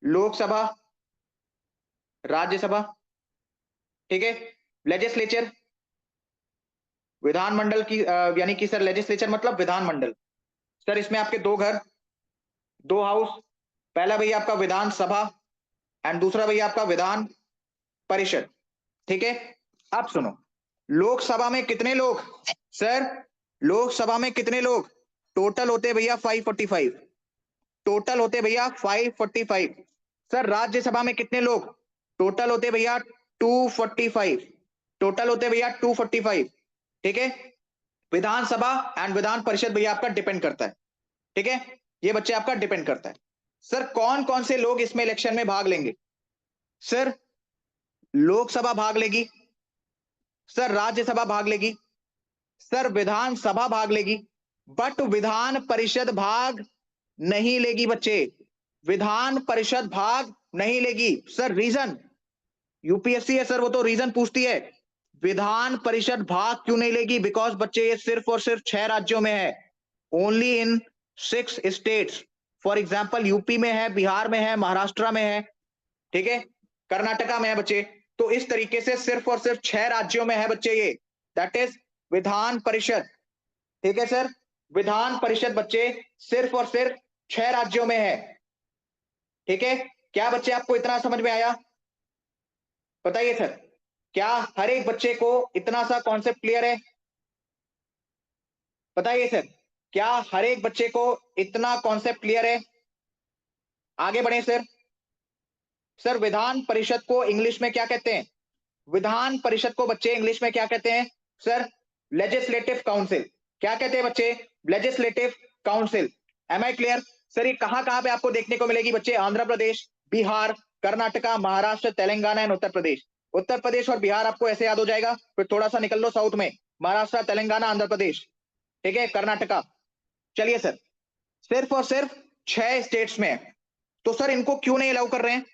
लोकसभा, राज्यसभा, ठीक है। लेजिस्लेचर, विधानमंडल की यानी कि सर लेजिस्लेचर मतलब विधानमंडल। सर इसमें आपके दो घर, दो हाउस। पहला भैया आपका विधानसभा एंड दूसरा भैया आपका विधान परिषद, ठीक है। अब सुनो, लोकसभा में कितने लोग? सर लोकसभा में कितने लोग टोटल होते भैया? 545 टोटल होते भैया 545। सर राज्यसभा में कितने लोग टोटल होते भैया? 245 टोटल होते भैया 245, ठीक है। विधानसभा एंड विधान परिषद भैया आपका डिपेंड करता है, ठीक है। ये बच्चे आपका डिपेंड करता है। सर कौन कौन से लोग इसमें इलेक्शन में भाग लेंगे? सर लोकसभा भाग लेगी, सर राज्यसभा भाग लेगी, सर विधानसभा भाग लेगी, बट विधान परिषद भाग नहीं लेगी बच्चे। विधान परिषद भाग नहीं लेगी। सर रीजन, यूपीएससी है सर, वो तो रीजन पूछती है। विधान परिषद भाग क्यों नहीं लेगी? बिकॉज बच्चे ये सिर्फ और सिर्फ 6 राज्यों में है, only in 6 states. For example UP में है, बिहार में है, महाराष्ट्र में है, ठीक है, कर्नाटका में है बच्चे। तो इस तरीके से सिर्फ और सिर्फ 6 राज्यों में है बच्चे ये, दैट इज विधान परिषद, ठीक है सर। विधान परिषद बच्चे सिर्फ और सिर्फ 6 राज्यों में है, ठीक है। क्या बच्चे आपको इतना समझ में आया? बताइए सर, क्या हर एक बच्चे को इतना सा कॉन्सेप्ट क्लियर है? बताइए सर, क्या हर एक बच्चे को इतना कॉन्सेप्ट क्लियर है? आगे बढ़े सर। सर विधान परिषद को इंग्लिश में क्या कहते हैं? विधान परिषद को बच्चे इंग्लिश में क्या कहते हैं? Sir legislative council. क्या कहते हैं बच्चे? Legislative council. Am I clear? Sir ये कहां कहां पे आपको देखने को मिलेगी बच्चे? आंध्र प्रदेश, बिहार, कर्नाटका, महाराष्ट्र, तेलंगाना एंड उत्तर प्रदेश। उत्तर प्रदेश और बिहार आपको ऐसे याद हो जाएगा, फिर थोड़ा सा निकल लो साउथ में, महाराष्ट्र, तेलंगाना, आंध्र प्रदेश, ठीक है, कर्नाटका। चलिए सर, सिर्फ और सिर्फ 6 स्टेट्स में है। तो सर इनको क्यों नहीं अलाउ कर रहे हैं?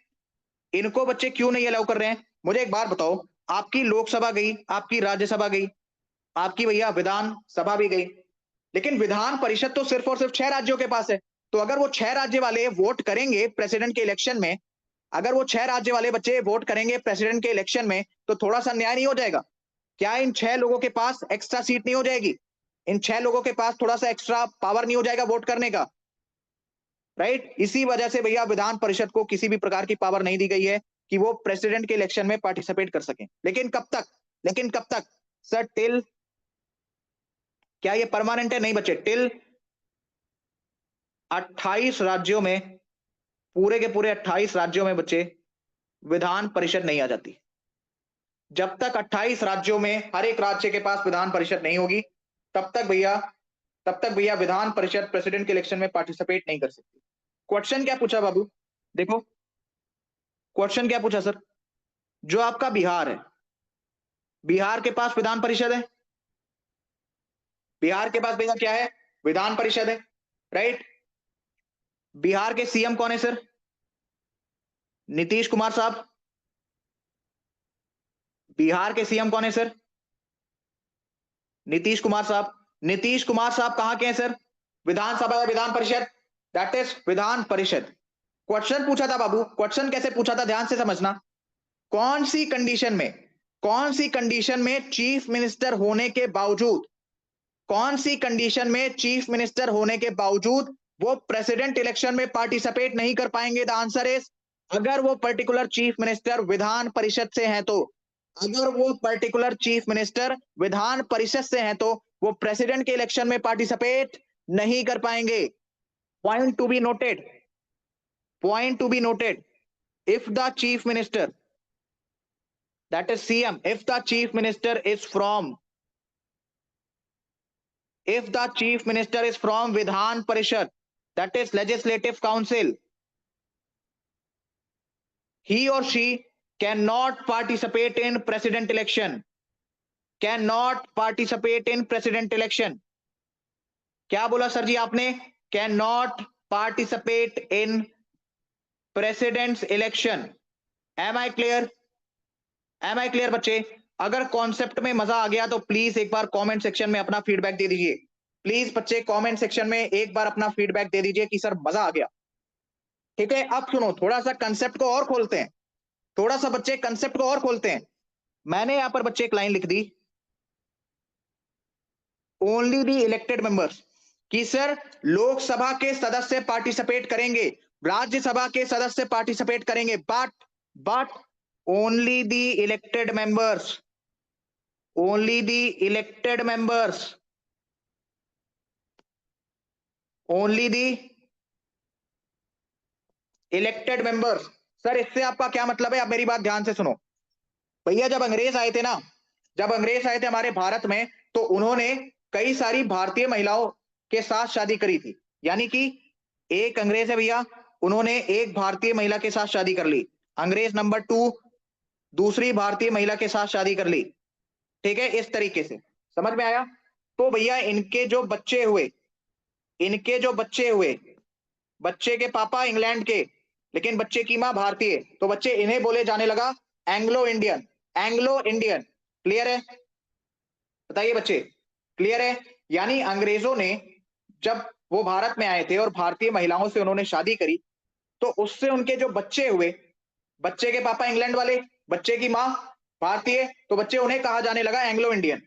इनको बच्चे क्यों नहीं अलाउ कर रहे हैं? मुझे एक बात बताओ, आपकी लोकसभा गई, आपकी राज्यसभा गई, आपकी भैया विधान सभा भी गई, लेकिन विधान परिषद तो सिर्फ और सिर्फ 6 राज्यों के पास है। तो अगर वो 6 राज्य वाले वोट करेंगे प्रेसिडेंट के इलेक्शन में, अगर वो 6 राज्य वाले बच्चे वोट करेंगे प्रेसिडेंट के इलेक्शन में, तो थोड़ा सा न्याय नहीं हो जाएगा क्या? इन 6 लोगों के पास एक्स्ट्रा सीट नहीं हो जाएगी? इन 6 लोगों के पास थोड़ा सा एक्स्ट्रा पावर नहीं हो जाएगा वोट करने का? राइट, इसी वजह से भैया विधान परिषद को किसी भी प्रकार की पावर नहीं दी गई है कि वो प्रेसिडेंट के इलेक्शन में पार्टिसिपेट कर सकें। लेकिन कब तक? लेकिन कब तक सर? टिल, क्या ये परमानेंट है? नहीं बच्चे, टिल 28 राज्यों में, पूरे के पूरे 28 राज्यों में बच्चे विधान परिषद नहीं आ जाती। जब तक 28 राज्यों में हर एक राज्य के पास विधान परिषद नहीं होगी, तब तक भैया विधान परिषद प्रेसिडेंट के इलेक्शन में पार्टिसिपेट नहीं कर सकती। क्वेश्चन क्या पूछा बाबू? देखो, क्वेश्चन क्या पूछा सर? जो आपका बिहार है, बिहार के पास विधान परिषद है, बिहार के पास भैया क्या है? विधान परिषद है, राइट? बिहार के सीएम कौन है सर? नीतीश कुमार साहब। बिहार के सीएम कौन है सर? नीतीश कुमार साहब। नीतीश कुमार साहब कहां के हैं सर? विधानसभा या Vidhan Parishad? That is Vidhan Parishad. Question पूछा था बाबू, क्वेश्चन कैसे पूछा था ध्यान से समझना। कौन सी कंडीशन में, कौन सी कंडीशन में चीफ मिनिस्टर होने के बावजूद, कौन सी कंडीशन में चीफ मिनिस्टर होने के बावजूद वो प्रेसिडेंट इलेक्शन में पार्टिसिपेट नहीं कर पाएंगे? द आंसर इज, अगर वो particular chief minister Vidhan Parishad से हैं तो। अगर वो particular chief minister Vidhan Parishad से हैं तो वो प्रेसिडेंट के इलेक्शन में पार्टिसिपेट नहीं कर पाएंगे। Point to be noted, point to be noted. If the chief minister, that is CM, if the chief minister is from, if the chief minister is from Vidhan Parishad, that is legislative council, he or she cannot participate in president election, cannot participate in president election. क्या बोला sir जी आपने? cannot participate in president's election. am I clear? am I clear बच्चे? अगर concept में मजा आ गया तो please एक बार कमेंट सेक्शन में अपना फीडबैक दे दीजिए। प्लीज बच्चे कमेंट सेक्शन में एक बार अपना फीडबैक दे दीजिए कि सर मजा आ गया। ठीक है, अब सुनो, थोड़ा सा कंसेप्ट को और खोलते हैं, थोड़ा सा बच्चे कंसेप्ट को और खोलते हैं। मैंने यहां पर बच्चे एक लाइन लिख दी, ओनली दी इलेक्टेड मेंबर्स, कि सर लोकसभा के सदस्य पार्टिसिपेट करेंगे, राज्यसभा के सदस्य पार्टिसिपेट करेंगे, but only the elected members, only the elected members, only the elected members। Sir इससे आपका क्या मतलब है? आप मेरी बात ध्यान से सुनो भैया। जब अंग्रेज आए थे ना, जब अंग्रेज आए थे हमारे भारत में, तो उन्होंने कई सारी भारतीय महिलाओं के साथ शादी करी थी। यानी कि एक अंग्रेज है भैया, उन्होंने एक भारतीय महिला के साथ शादी कर ली, अंग्रेज नंबर 2 दूसरी भारतीय महिला के साथ शादी कर ली। ठीक है, इस तरीके से समझ में आया? तो भैया इनके जो बच्चे हुए, इनके जो बच्चे हुए, बच्चे के पापा इंग्लैंड के लेकिन बच्चे की मां भारतीय, तो बच्चे इन्हें बोले जाने लगा Anglo Indian, Anglo Indian. Clear है? बताइए बच्चे, क्लियर है? यानी अंग्रेजों ने जब वो भारत में आए थे और भारतीय महिलाओं से उन्होंने शादी करी, तो उससे उनके जो बच्चे हुए, बच्चे के पापा इंग्लैंड वाले, बच्चे की मां भारतीय, तो बच्चे उन्हें कहा जाने लगा एंग्लो इंडियन।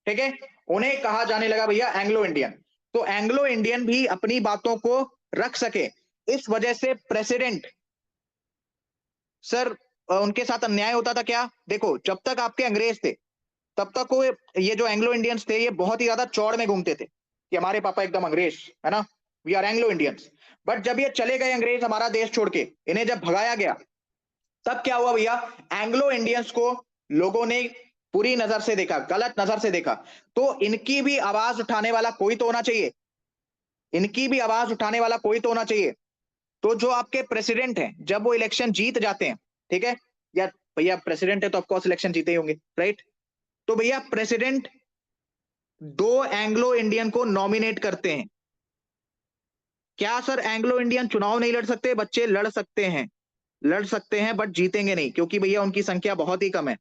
ठीक है, उन्हें कहा जाने लगा भैया एंग्लो इंडियन। तो एंग्लो इंडियन भी अपनी बातों को रख सके, इस वजह से प्रेसिडेंट सर उनके साथ अन्याय होता था क्या? देखो, जब तक आपके अंग्रेज थे तब तक वो, ये जो एंग्लो इंडियंस थे, ये बहुत ही ज्यादा चौड़ में घूमते थे कि हमारे पापा एकदम अंग्रेज है ना, we are Anglo Indians. But जब ये चले गए अंग्रेज हमारा देश छोड़ के, इन्हें जब भगाया गया, तब क्या हुआ भैया? एंग्लो इंडियंस को लोगों ने बुरी नजर से देखा, गलत नजर से देखा। तो इनकी भी आवाज उठाने वाला कोई तो होना चाहिए, इनकी भी आवाज उठाने वाला कोई तो होना चाहिए। तो जो आपके प्रेसिडेंट हैं, जब वो इलेक्शन जीत जाते हैं, ठीक है, या भैया प्रेसिडेंट है तो ऑफकोर्स इलेक्शन जीते ही होंगे, राइट? तो भैया प्रेसिडेंट 2 एंग्लो इंडियन को नॉमिनेट करते हैं। क्या सर एंग्लो इंडियन चुनाव नहीं लड़ सकते? बच्चे लड़ सकते हैं, लड़ सकते हैं, बट जीतेंगे नहीं, क्योंकि भैया उनकी संख्या बहुत ही कम है।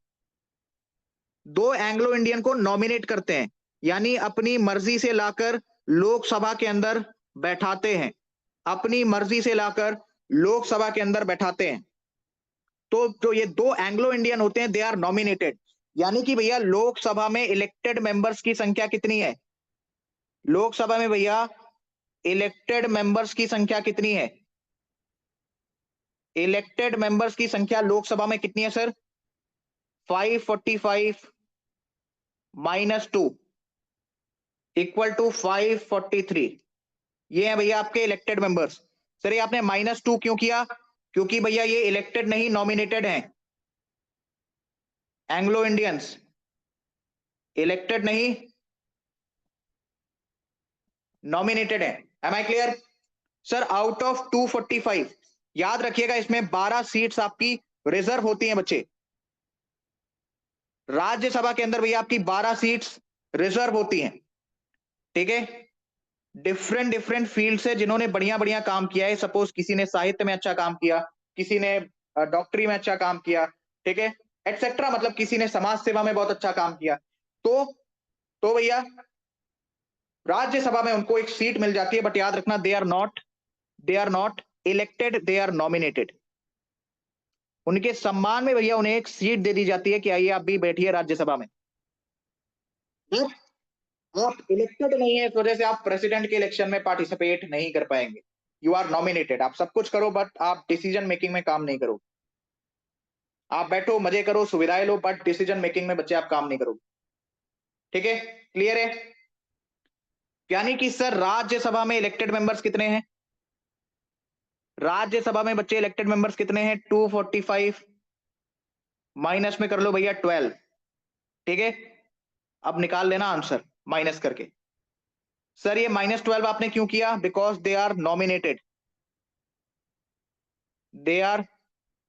2 एंग्लो इंडियन को नॉमिनेट करते हैं, यानी अपनी मर्जी से लाकर लोकसभा के अंदर बैठाते हैं, अपनी मर्जी से लाकर लोकसभा के अंदर बैठाते हैं। तो जो ये 2 एंग्लो इंडियन होते हैं, दे आर नॉमिनेटेड। यानी कि भैया लोकसभा में इलेक्टेड मेंबर्स की संख्या कितनी है? लोकसभा में भैया इलेक्टेड मेंबर्स की संख्या कितनी है? इलेक्टेड मेंबर्स की संख्या लोकसभा में कितनी है सर? 545 minus 2 equal to 543। ये है भैया आपके इलेक्टेड मेंबर्स। सर ये आपने -2 क्यों किया? क्योंकि भैया ये इलेक्टेड नहीं, नॉमिनेटेड हैं। एंग्लो इंडियंस इलेक्टेड नहीं, नॉमिनेटेड है। Am I clear? Sir out of 245, याद रखिएगा, इसमें 12 सीट्स आपकी रिजर्व होती हैं बच्चे। राज्यसभा के अंदर भैया आपकी 12 सीट्स रिजर्व होती हैं, ठीक है। डिफरेंट डिफरेंट फील्ड से जिन्होंने बढ़िया बढ़िया काम किया है, सपोज किसी ने साहित्य में अच्छा काम किया, किसी ने डॉक्टरी में अच्छा काम किया, ठीक है, एटसेट्रा, मतलब किसी ने समाज सेवा में बहुत अच्छा काम किया, तो भैया राज्यसभा में उनको एक सीट मिल जाती है। बट याद रखना, they are not elected, they are nominated. उनके सम्मान में भैया उन्हें एक सीट दे दी जाती है कि आइए आप भी बैठिए राज्यसभा में। आप इलेक्टेड नहीं है, इस वजह से आप प्रेसिडेंट के इलेक्शन में पार्टिसिपेट नहीं कर पाएंगे। यू आर नॉमिनेटेड, आप सब कुछ करो बट आप डिसीजन मेकिंग में काम नहीं करो। आप बैठो, मजे करो, सुविधाएं लो, बट डिसीजन मेकिंग में बच्चे आप काम नहीं करोगे, ठीक है। क्लियर है? यानी कि सर राज्यसभा में इलेक्टेड मेंबर्स कितने हैं? राज्यसभा में बच्चे इलेक्टेड मेंबर्स कितने हैं? 245 माइनस में कर लो भैया 12, ठीक है। अब निकाल लेना आंसर माइनस करके। सर ये -12 आपने क्यों किया? Because they are nominated, they are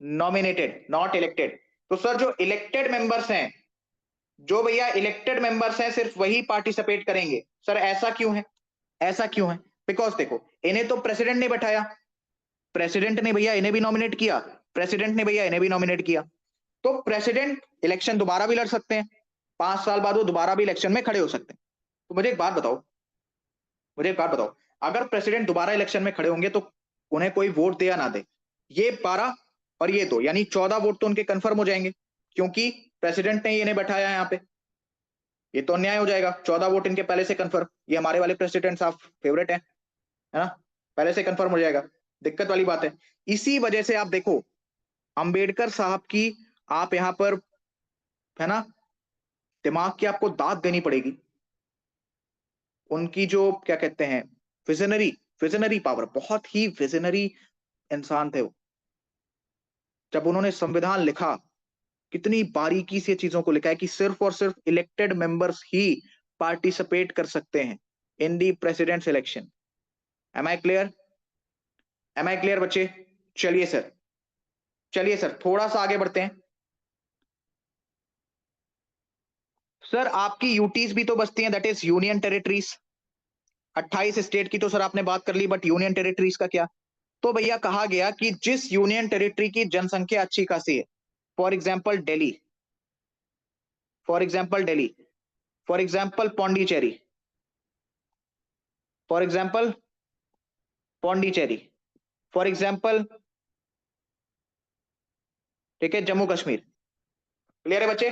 nominated, not elected. तो सर जो इलेक्टेड मेंबर्स हैं, जो भैया इलेक्टेड मेंबर्स हैं, सिर्फ वही पार्टिसिपेट करेंगे। सर ऐसा क्यों है? ऐसा क्यों है? बिकॉज देखो, इन्हें तो प्रेसिडेंट ने बैठाया, प्रेसिडेंट ने भैया इन्हें भी नॉमिनेट किया, प्रेसिडेंट ने भैया इन्हें भी नॉमिनेट किया। तो प्रेसिडेंट इलेक्शन दोबारा भी लड़ सकते हैं, 5 साल बाद वो दोबारा भी इलेक्शन में खड़े हो सकते हैं। तो मुझे एक बात बताओ, अगर प्रेसिडेंट दोबारा इलेक्शन में खड़े होंगे तो उन्हें कोई वोट दे या ना दे, ये 12 और ये 2 यानी 14 वोट तो उनके कंफर्म हो जाएंगे, क्योंकि प्रेसिडेंट ने इन्हें बैठाया है यहाँ पे। ये तो अन्याय हो जाएगा, 14 वोट इनके पहले से कंफर्म। ये हमारे वाले प्रेसिडेंट साहब फेवरेट है ना, पहले से कंफर्म हो जाएगा। दिक्कत वाली बात है। इसी वजह से आप देखो, अंबेडकर साहब की आप यहाँ पर, है ना, दिमाग की आपको दाद देनी पड़ेगी। उनकी जो क्या कहते हैं, विजनरी विजनरी पावर, बहुत ही विजनरी इंसान थे वो। जब उन्होंने संविधान लिखा, कितनी बारीकी से चीजों को लिखा है कि सिर्फ और सिर्फ इलेक्टेड मेंबर्स ही पार्टिसिपेट कर सकते हैं in the president's election. Am I clear? Am I clear बच्चे? चलिए सर, चलिए सर थोड़ा सा आगे बढ़ते हैं। सर आपकी यूटीज भी तो बचती हैं, that is union territories. 28 state की तो सर आपने बात कर ली, बट यूनियन टेरिटरीज का क्या? तो भैया कहा गया कि जिस यूनियन टेरिटरी की जनसंख्या अच्छी खासी है, for example Delhi, for example Delhi, for example Pondicherry, for example Pondicherry, for example, ठीक है, जम्मू कश्मीर। क्लियर है बच्चे?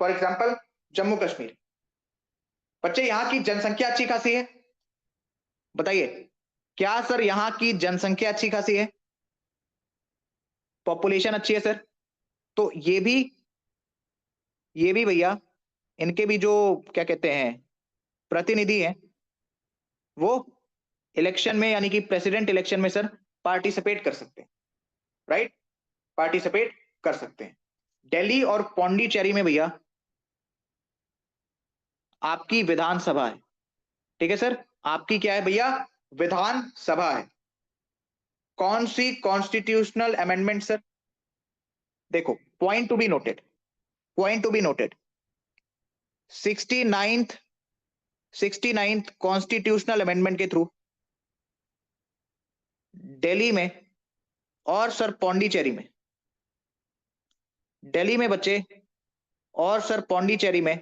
For example Jammu Kashmir. बच्चे यहाँ की जनसंख्या अच्छी खासी है, बताइए क्या सर यहाँ की जनसंख्या अच्छी खासी है? पॉपुलेशन अच्छी है सर। तो ये भी भैया, इनके भी जो क्या कहते हैं प्रतिनिधि हैं, वो इलेक्शन में यानी कि प्रेसिडेंट इलेक्शन में सर पार्टिसिपेट कर सकते हैं, राइट, पार्टिसिपेट कर सकते हैं। दिल्ली और पौंडीचेरी में भैया आपकी विधानसभा है, ठीक है सर, आपकी क्या है भैया? विधानसभा है। कौन सी कॉन्स्टिट्यूशनल अमेंडमेंट सर? देखो, point to be noted, point to be noted, 69th constitutional amendment के थ्रू दिल्ली में और सर पौंडीचेरी में, दिल्ली में बच्चे और सर पौंडीचेरी में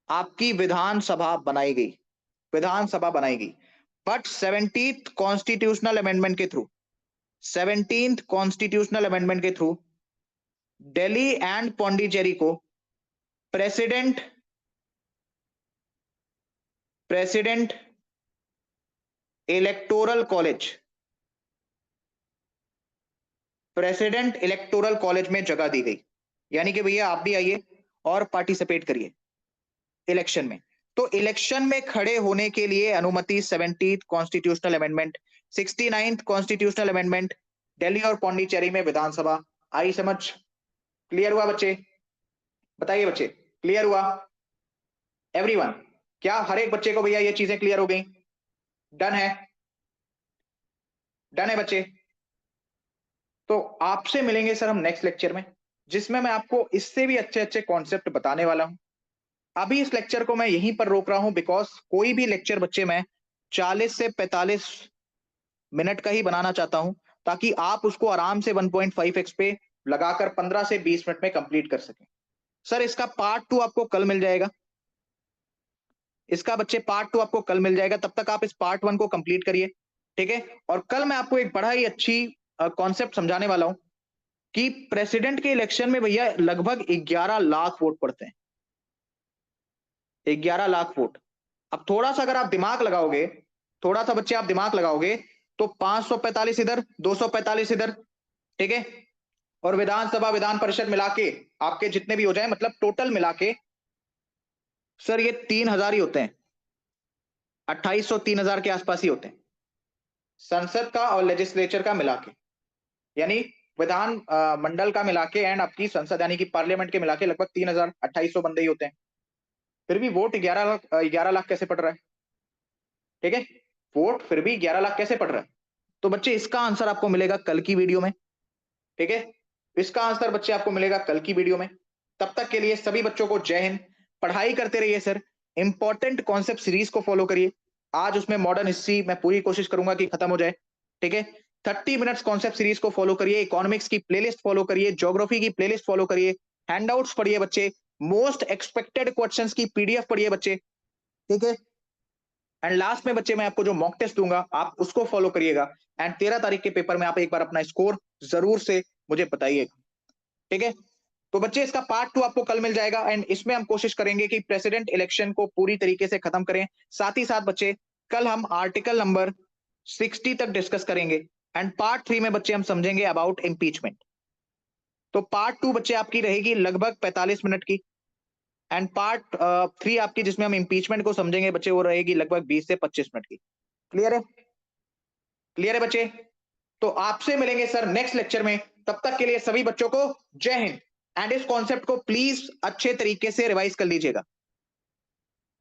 आपकी विधानसभा बनाई गई, विधानसभा बनाई गई। बट 17th कॉन्स्टिट्यूशनल अमेंडमेंट के थ्रू, 17th कॉन्स्टिट्यूशनल अमेंडमेंट के थ्रू दिल्ली एंड पौंडीचेरी को president president electoral college, president electoral college में जगह दी गई। यानी कि भैया आप भी आइए और पार्टिसिपेट करिए इलेक्शन में। तो इलेक्शन में खड़े होने के लिए अनुमति 17th constitutional amendment, 69th constitutional amendment, Delhi और पौंडीचेरी में विधानसभा। आई समझ? क्लियर हुआ बच्चे? बताइए बच्चे, क्लियर हुआ एवरीवन? क्या हर एक बच्चे को भैया ये चीजें क्लियर हो गई? डन है? डन है बच्चे? तो आपसे मिलेंगे सर हम नेक्स्ट लेक्चर में, जिसमें मैं आपको इससे भी अच्छे-अच्छे कॉन्सेप्ट बताने वाला हूँ। अभी इस लेक्चर को मैं यहीं पर रोक रहा हूँ बिकॉज़ कोई भी लेक्चर बच्चे मैं 40 से 45 मिनट का ही बनाना चाहता हूँ, ताकि आप उसको आराम से 1.5x पे लगाकर 15 से 20 मिनट में कंप्लीट कर सकें। सर इसका पार्ट 2 आपको कल मिल जाएगा। इसका बच्चे पार्ट 2 आपको कल मिल जाएगा, तब तक आप इस पार्ट 1 को कंप्लीट करिए, ठीक है? और कल मैं आपको एक बड़ा ही अच्छी कॉन्सेप्ट समझाने वाला हूँ कि प्रेसिडेंट के इलेक्शन में भैया लगभग 11 लाख वोट पड़ते हैं। 11 लाख वोट। अब थोड़ा-सा अगर आप दिमाग लगाओगे, थोड़ा-सा बच्चे आप दिमाग लगाओगे, तो 545 इधर, 245 इधर, ठीक है? और विधानसभा, विधान परिषद मिला के आपके जितने भी हो जाएँ मतलब टोटल मिला के सर ये 3000 ही होते हैं। 2800 3000 के आसपास ही होते हैं। संसद का और लेजिस्लेचर का मिला के। यानी विधान मंडल का मिला के एंड आपकी संसद यानी कि पार्लियामेंट के मिला के लगभग 3000 2800 बंदे ही होते हैं। फिर भी वोट 11 लाख कैसे पड़ रहा है? ठीक है? वोट फिर भी 11 लाख कैसे पड़ रहा है? तो बच्चे इसका आंसर आपको मिलेगा कल की वीडियो में, ठीक है? इसका आंसर बच्चे आपको मिलेगा कल की वीडियो में। तब तक के लिए सभी बच्चों को जय हिंद। पढ़ाई करते रहिए सर। इंपॉर्टेंट कॉन्सेप्ट सीरीज को फॉलो करिए। आज उसमें मॉडर्न हिस्ट्री मैं पूरी कोशिश करूंगा कि खत्म हो जाए, ठीक है? 30 मिनट्स कॉन्सेप्ट सीरीज को फॉलो करिए, इकोनॉमिक्स की प्लेलिस्ट फॉलो करिए, ज्योग्राफी की प्लेलिस्ट फॉलो करिए, हैंडआउट्स पढ़िए बच्चे, मोस्ट एक्सपेक्टेड क्वेश्चंस की पीडीएफ पढ़िए बच्चे, ठीक है? एंड लास्ट में बच्चे मैं आपको जो मॉक टेस्ट दूंगा आप उसको फॉलो करिएगा एंड 13 तारीख के पेपर में आप एक बार अपना स्कोर जरूर से मुझे बताइएगा, ठीक है? तो बच्चे इसका पार्ट 2 आपको कल मिल जाएगा एंड इसमें हम कोशिश करेंगे कि प्रेसिडेंट इलेक्शन को पूरी तरीके से खत्म करें। साथ ही साथ बच्चे कल हम आर्टिकल नंबर 60 तक डिस्कस करेंगे एंड पार्ट 3 में बच्चे हम समझेंगे अबाउट इम्पीचमेंट। तो पार्ट 2 बच्चे आपकी रहेगी लगभग 45 मिनट की एंड पार्ट 3 आपकी जिसमें हम इम्पीचमेंट को समझेंगे बच्चे वो रहेगी लगभग 20 से 25 मिनट की। क्लियर है? क्लियर है बच्चे? तो आपसे मिलेंगे सर नेक्स्ट लेक्चर में। तब तक के लिए सभी बच्चों को जय हिंद एंड इस कॉन्सेप्ट को प्लीज अच्छे तरीके से रिवाइज कर लीजिएगा,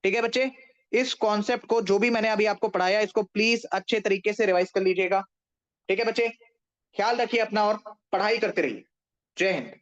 ठीक है बच्चे? इस कॉन्सेप्ट को जो भी मैंने अभी आपको पढ़ाया इसको प्लीज अच्छे तरीके से रिवाइज कर लीजिएगा, ठीक है बच्चे? ख्याल रखिए अपना और पढ़ाई करते रहिए। जय हिंद।